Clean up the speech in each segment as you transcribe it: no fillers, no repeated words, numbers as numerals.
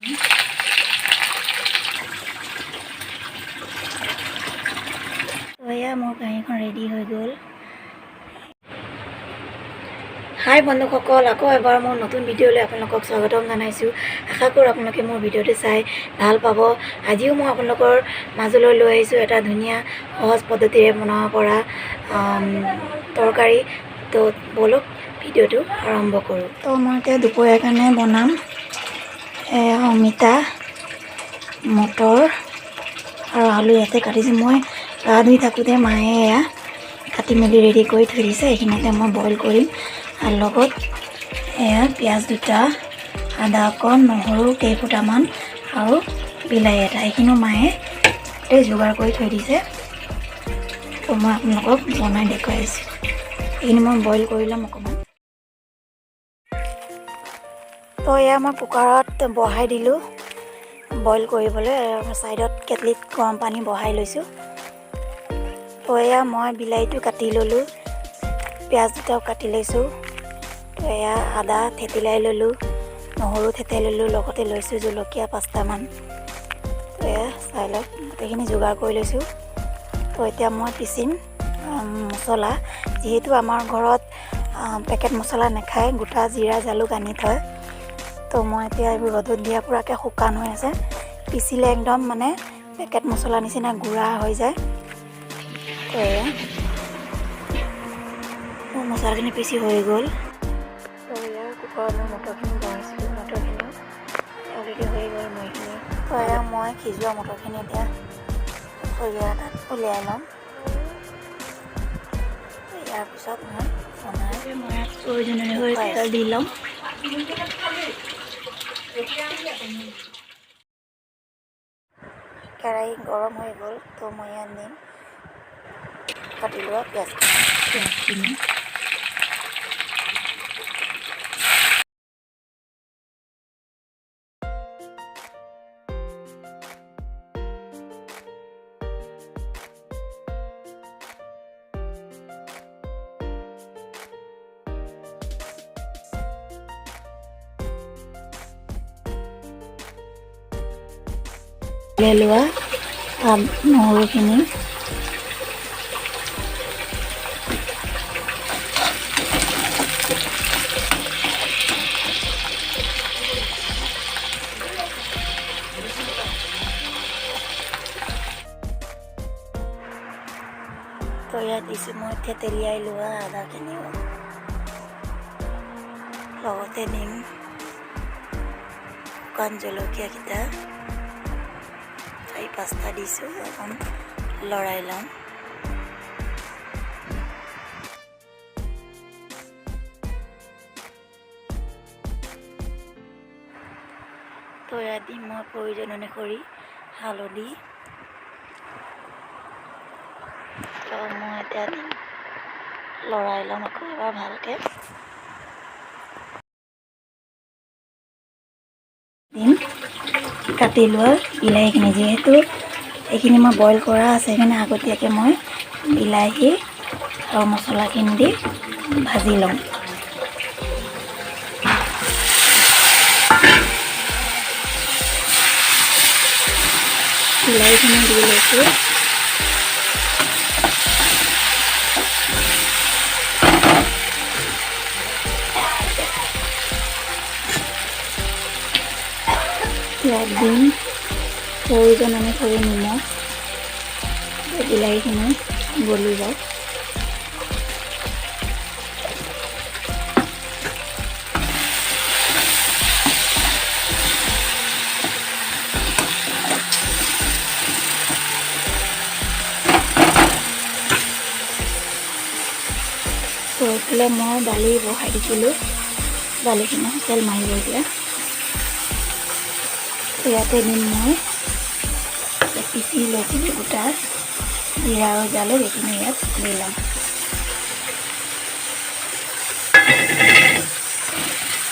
এয়া মোৰ কাঁহীখন ৰেডি হৈ গ'ল। হাই বন্ধুসকল, আকৌ এবাৰ মোৰ নতুন ভিডিঅ'লৈ আপোনালোকক স্বাগতম জনাইছোঁ। আশা কৰোঁ আপোনালোকে মোৰ ভিডিঅ'টো চাই ভাল পাব। আজিও মই আপোনালোকৰ মাজলৈ লৈ আহিছোঁ এটা ধুনীয়া সহজ পদ্ধতিৰে বনাব পৰা তৰকাৰী। তো ব'লক ভিডিঅ'টো আৰম্ভ কৰোঁ। তো মই এতিয়া দুপৰীয়াৰ কাৰণে বনাম অমিতা, মটৰ আৰু আলু ইয়াতে কাটিছোঁ। মই গা ধুই থাকোঁতে মায়ে এয়া কাটি মেলি ৰেডি কৰি থৈ দিছে। এইখিনিতে মই বইল কৰিম। আৰু লগত এয়া পিঁয়াজ দুটা, আদা অকণ, নহৰু কেইফুটামান আৰু বিলাহী এটা, এইখিনিও মায়ে গোটেই যোগাৰ কৰি থৈ দিছে। তো মই আপোনালোকক বনাই দেখুৱাই আছোঁ। এইখিনি মই বইল কৰি ল'ম অকণমান। তো এয়া মই কুকাৰত বহাই দিলোঁ বইল কৰিবলৈ। ছাইডত কেটলিত গৰম পানী বহাই লৈছোঁ। তো এয়া মই বিলাহীটো কাটি ল'লোঁ, পিঁয়াজ দুটাও কাটি লৈছোঁ। তো এয়া আদা থেতেলাই ল'লোঁ, নহৰু থেতেলাই ল'লোঁ, লগতে লৈছোঁ জলকীয়া 5টামান। তো এয়া চাই লওক, গোটেইখিনি যোগাৰ কৰি লৈছোঁ। তো এতিয়া মই পিচিম মছলা। যিহেতু আমাৰ ঘৰত পেকেট মছলা নাখায়, গোটা জিৰা জালুক আনি থয়। তো মই এতিয়া এইবোৰ ৰ'দত দিয়া পৰাকৈ শুকান হৈ আছে। পিচিলে একদম মানে পেকেট মছলা নিচিনা গুড়া হৈ যায়। তো এয়া মোৰ মছলাখিনি পিচি হৈ গ'ল। তো এয়া কুকাৰত মই মটৰখিনি বনাইছিলোঁ, মটৰখিনিও অলৰেডি হৈ গ'ল মৰিখিনি। তো এয়া মই সিজোৱা মটৰখিনি এতিয়া সৰিয়হ এটাত উলিয়াই ল'ম। ইয়াৰ পিছত মই প্ৰয়োজনীয় তেল দি ল'ম। কেৰাহী গৰম হৈ গ'ল। তো মই ইয়াত দিম কাটি লোৱা পিঁয়াজখিনি। লৈ লোৱা নহৰুখিনি, তো ইয়াত দিছোঁ মই থেতেলিয়াই লোৱা আদাখিনিও, লগতে দিম শুকান জলকীয়াকেইটা 4-5টা দিছোঁ। অকণ লৰাই ল'ম। তো ইয়াত দিম মই প্ৰয়োজন অনুসৰি হালধি। তো মই এতিয়া দিম, লৰাই ল'ম আকৌ এবাৰ ভালকৈ। দিম কাটি লোৱা বিলাহীখিনি। যিহেতু এইখিনি মই বইল কৰা আছে, সেইকাৰণে আগতীয়াকৈ মই বিলাহী আৰু মছলাখিনি দি ভাজি ল'ম। বিলাহীখিনি দি লৈছোঁ। ইয়াত দিম প্ৰয়োজন অনুসৰি নিমখ। বিলাহীখিনি গলি যাওক। তো এইফালে মই দালি বহাই দিছিলোঁ, দালিখিনি তেল মাৰিব এতিয়া। ইয়াতে দিম মই পিচি লৈছিলোঁ গোটা জিৰা আৰু জালুক, এইখিনি ইয়াত দি ল'ম।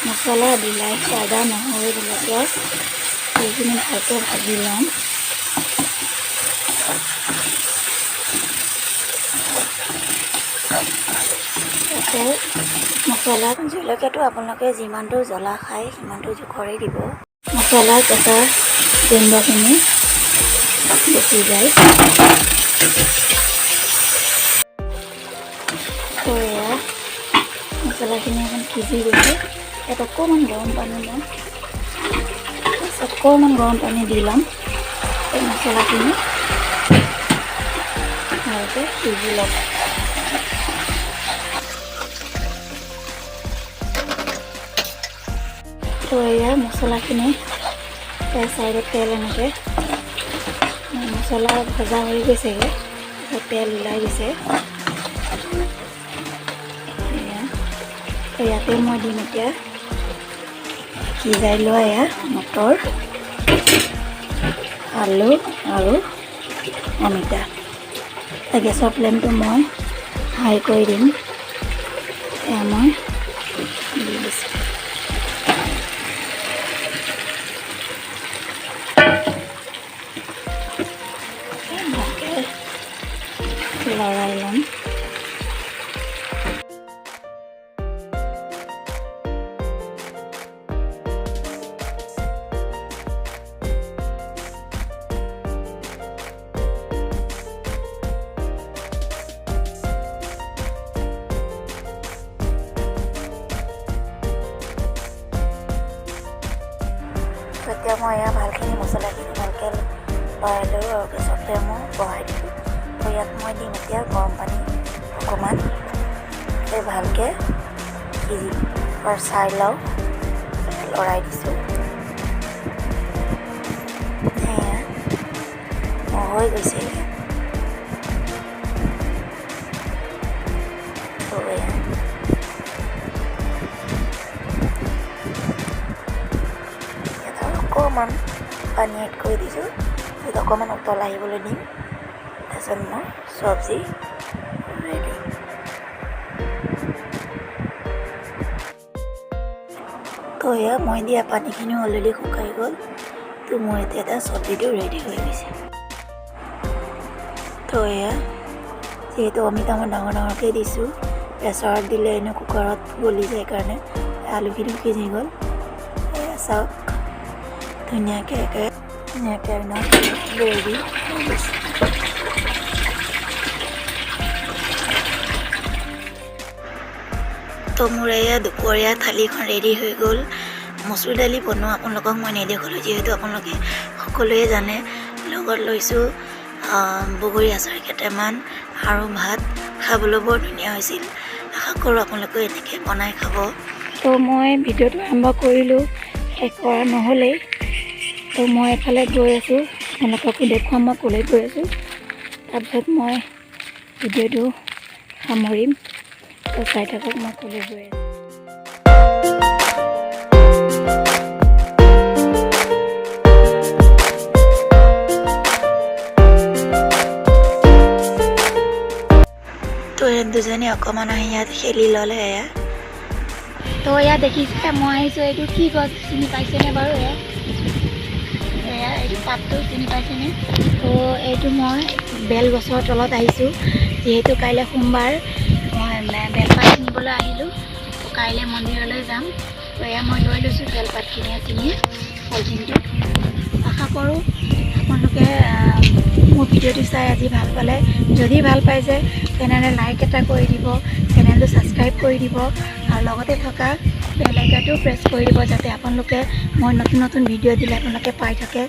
মছলা, বিলাহী, আদা, নহৰু, জলকীয়া এইখিনি ভালকৈ ভাজি ল'ম। তাতে মছলাত জলকীয়াটো আপোনালোকে যিমানটো জ্বলা খায় সিমানটো জোখৰে দিব। মছলা কেঁচা কেন্দ্ৰখিনি বেছি যায়। তো এয়া মছলাখিনি এখন সিজি গৈছে। ইয়াত অকণমান গৰম পানী লওঁ, অকণমান গৰম পানী দি ল'ম। এই মছলাখিনি ভালকৈ সিজি ল'ম। তো এয়া মছলাখিনি চাইডত তেল এনেকৈ মছলা ভজা হৈ গৈছেগৈ, তেল ওলাই দিছে। ইয়াতে মই দিম এতিয়া সিজাই লোৱা এয়া মটৰ, আলু আৰু অমিতা। গেছৰ ফ্লেমটো মই হাই কৰি দিম। এয়া মই দি দিছোঁ। ভালকৈ লৰাই ল'ম। এতিয়া মই এয়া ভালখিনি মছলাখিনি ভালকৈ লৰাই লৈ আৰু গেছৰ ফ্লেমো বঢ়াই দিলোঁ। তো ইয়াত মই দিম এতিয়া গৰম পানী অকণমান। এই ভালকৈ সিজি এবাৰ চাই লওঁ, লৰাই দিছোঁ। এয়া হৈ গৈছে। তো এয়া অকণমান পানী এড কৰি দিছোঁ, অকণমান উতল আহিবলৈ দিম। তাৰপিছত মই চব্জি ৰেডি। তো এয়া মই দিয়া পানীখিনিও অলৰেডি শুকাই গ'ল। তো মোৰ এতিয়া চব্জিটো ৰেডি হৈ গৈছে। তো এয়া যিহেতু অমিতা মই ডাঙৰ ডাঙৰকৈ দিছোঁ, প্ৰেছাৰত দিলে এনেও কুকাৰত গলি যায় কাৰণে আলুখিনিও সিজি গ'ল। এয়া চাওক ধুনীয়াকৈ একদম ৰেডি হৈ গৈছে। তো মোৰ এয়া দুপৰীয়া থালিখন ৰেডি হৈ গ'ল। মচুৰ দালি বনোৱা আপোনালোকক মই নেদেখালোঁ, যিহেতু আপোনালোকে সকলোৱে জানে। লগত লৈছোঁ বগৰী আচাৰ কেইটামান আৰু ভাত। খাবলৈ বৰ ধুনীয়া হৈছিল। আশা কৰোঁ আপোনালোকে এনেকৈ বনাই খাব। তো মই ভিডিঅ'টো আৰম্ভ কৰিলোঁ, শেষ কৰা নহ'লেই। তো মই এফালে গৈ আছোঁ, আপোনালোককো দেখুৱাম মই ক'লৈ গৈ আছোঁ। তাৰপিছত মই ভিডিঅ'টো সামৰিম। তো চাই থাকক মই ক'লৈ গৈ আছোঁ। তো দুজনী অকণমান আহি ইয়াত খেলি ল'লে। এয়া তো এয়া দেখিছে মই আহিছোঁ, এইটো কি গছ চিনি পাইছেনে বাৰু? এয়া এইটো পাতটো চিনি পাইছেনে? তো এইটো মই বেলগছৰ তলত আহিছোঁ, যিহেতু কাইলৈ সোমবাৰ। মই বেলপাত কিনিবলৈ আহিলোঁ। তো কাইলৈ মন্দিৰলৈ যাম। তো এয়া মই লৈ লৈছোঁ বেলপাতখিনি চিনি পলিথিনটো। আশা কৰোঁ আপোনালোকে মোৰ ভিডিঅ'টো চাই আজি ভাল পালে। যদি ভাল পাইছে তেনেহ'লে লাইক এটা কৰি দিব, চেনেলটো ছাবস্ক্ৰাইব কৰি দিব আৰু লগতে থকা বেল আইকনটো প্ৰেছ কৰি দিব, যাতে আপোনালোকে মই নতুন নতুন ভিডিঅ' দিলে আপোনালোকে পাই থাকে।